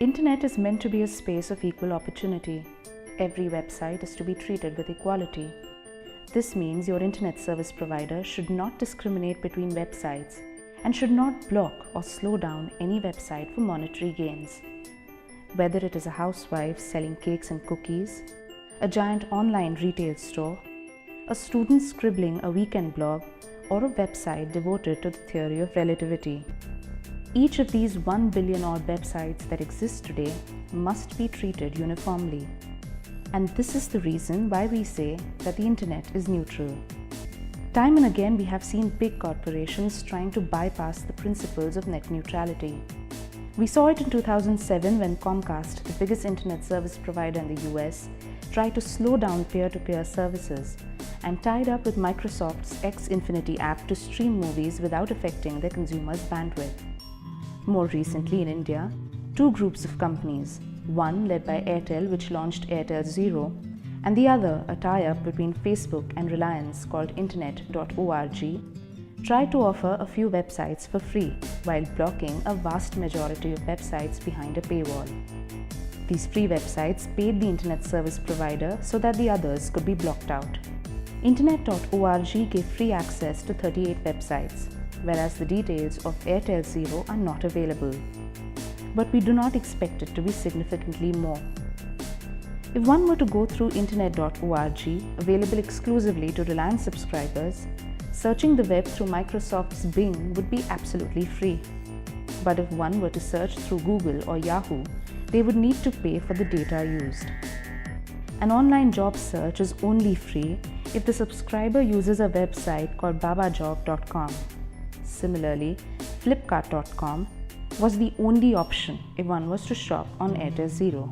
Internet is meant to be a space of equal opportunity. Every website is to be treated with equality. This means your internet service provider should not discriminate between websites and should not block or slow down any website for monetary gains. Whether it is a housewife selling cakes and cookies, a giant online retail store, a student scribbling a weekend blog, or a website devoted to the theory of relativity. Each of these 1 billion odd websites that exist today must be treated uniformly. And this is the reason why we say that the internet is neutral. Time and again we have seen big corporations trying to bypass the principles of net neutrality. We saw it in 2007 when Comcast, the biggest internet service provider in the US, tried to slow down peer-to-peer services and tied up with Microsoft's Xfinity app to stream movies without affecting their consumers' bandwidth. More recently in India, two groups of companies, one led by Airtel which launched Airtel Zero, and the other a tie-up between Facebook and Reliance called Internet.org, tried to offer a few websites for free while blocking a vast majority of websites behind a paywall. These free websites paid the internet service provider so that the others could be blocked out. Internet.org gave free access to 38 websites, whereas the details of Airtel Zero are not available. But we do not expect it to be significantly more. If one were to go through Internet.org, available exclusively to Reliance subscribers, searching the web through Microsoft's Bing would be absolutely free. But if one were to search through Google or Yahoo, they would need to pay for the data used. An online job search is only free if the subscriber uses a website called babajob.com. Similarly, Flipkart.com was the only option if one was to shop on Airtel Zero.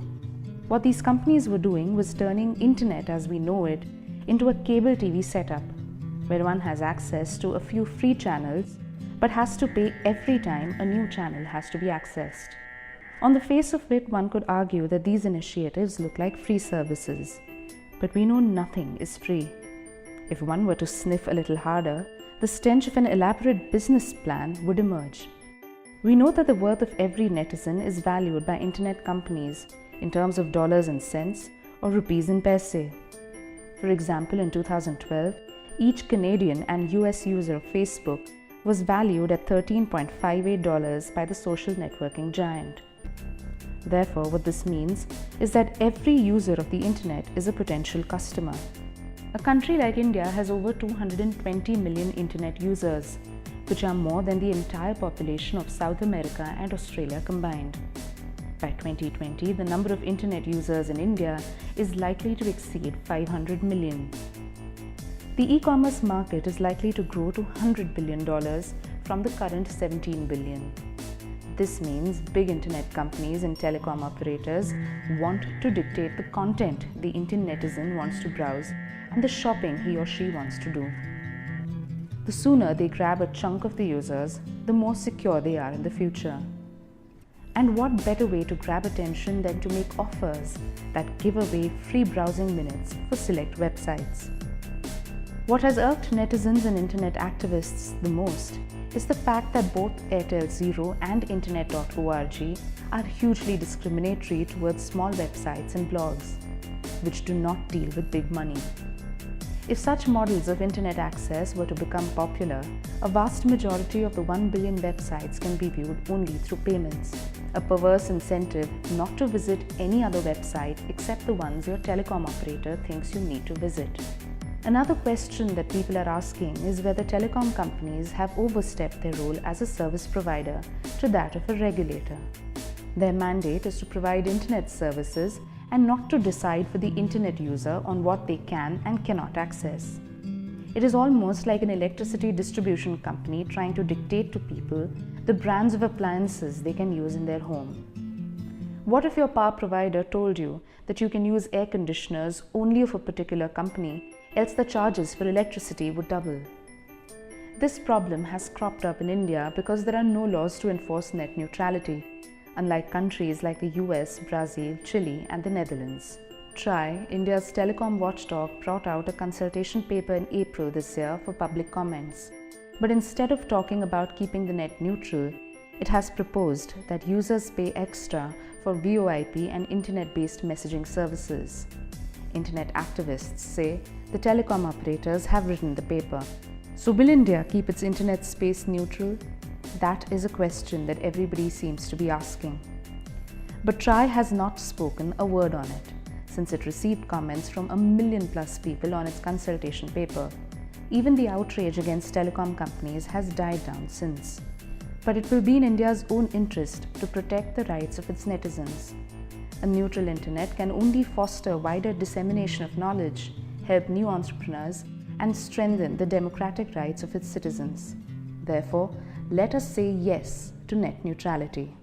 What these companies were doing was turning internet as we know it into a cable TV setup, where one has access to a few free channels but has to pay every time a new channel has to be accessed. On the face of it, one could argue that these initiatives look like free services, but we know nothing is free. If one were to sniff a little harder, the stench of an elaborate business plan would emerge. We know that the worth of every netizen is valued by internet companies in terms of dollars and cents or rupees and paise. For example, in 2012, each Canadian and US user of Facebook was valued at $13.58 by the social networking giant. Therefore, what this means is that every user of the internet is a potential customer. A country like India has over 220 million internet users, which are more than the entire population of South America and Australia combined. By 2020, the number of internet users in India is likely to exceed 500 million. The e-commerce market is likely to grow to $100 billion from the current $17 billion. This means big internet companies and telecom operators want to dictate the content the internet netizen wants to browse and the shopping he or she wants to do. The sooner they grab a chunk of the users, the more secure they are in the future. And what better way to grab attention than to make offers that give away free browsing minutes for select websites? What has irked netizens and internet activists the most is the fact that both Airtel Zero and Internet.org are hugely discriminatory towards small websites and blogs, which do not deal with big money. If such models of internet access were to become popular, a vast majority of the 1 billion websites can be viewed only through payments, a perverse incentive not to visit any other website except the ones your telecom operator thinks you need to visit. Another question that people are asking is whether telecom companies have overstepped their role as a service provider to that of a regulator. Their mandate is to provide internet services and not to decide for the internet user on what they can and cannot access. It is almost like an electricity distribution company trying to dictate to people the brands of appliances they can use in their home. What if your power provider told you that you can use air conditioners only of a particular company, else the charges for electricity would double? This problem has cropped up in India because there are no laws to enforce net neutrality, unlike countries like the US, Brazil, Chile, and the Netherlands. TRAI, India's telecom watchdog, brought out a consultation paper in April this year for public comments. But instead of talking about keeping the net neutral, It has proposed that users pay extra for VoIP and internet-based messaging services. Internet activists say the telecom operators have written the paper. So will India keep its internet space neutral? That is a question that everybody seems to be asking. But TRAI has not spoken a word on it, since it received comments from 1 million plus people on its consultation paper. Even the outrage against telecom companies has died down since. But it will be in India's own interest to protect the rights of its netizens. A neutral internet can only foster wider dissemination of knowledge, help new entrepreneurs, and strengthen the democratic rights of its citizens. Therefore, let us say yes to net neutrality.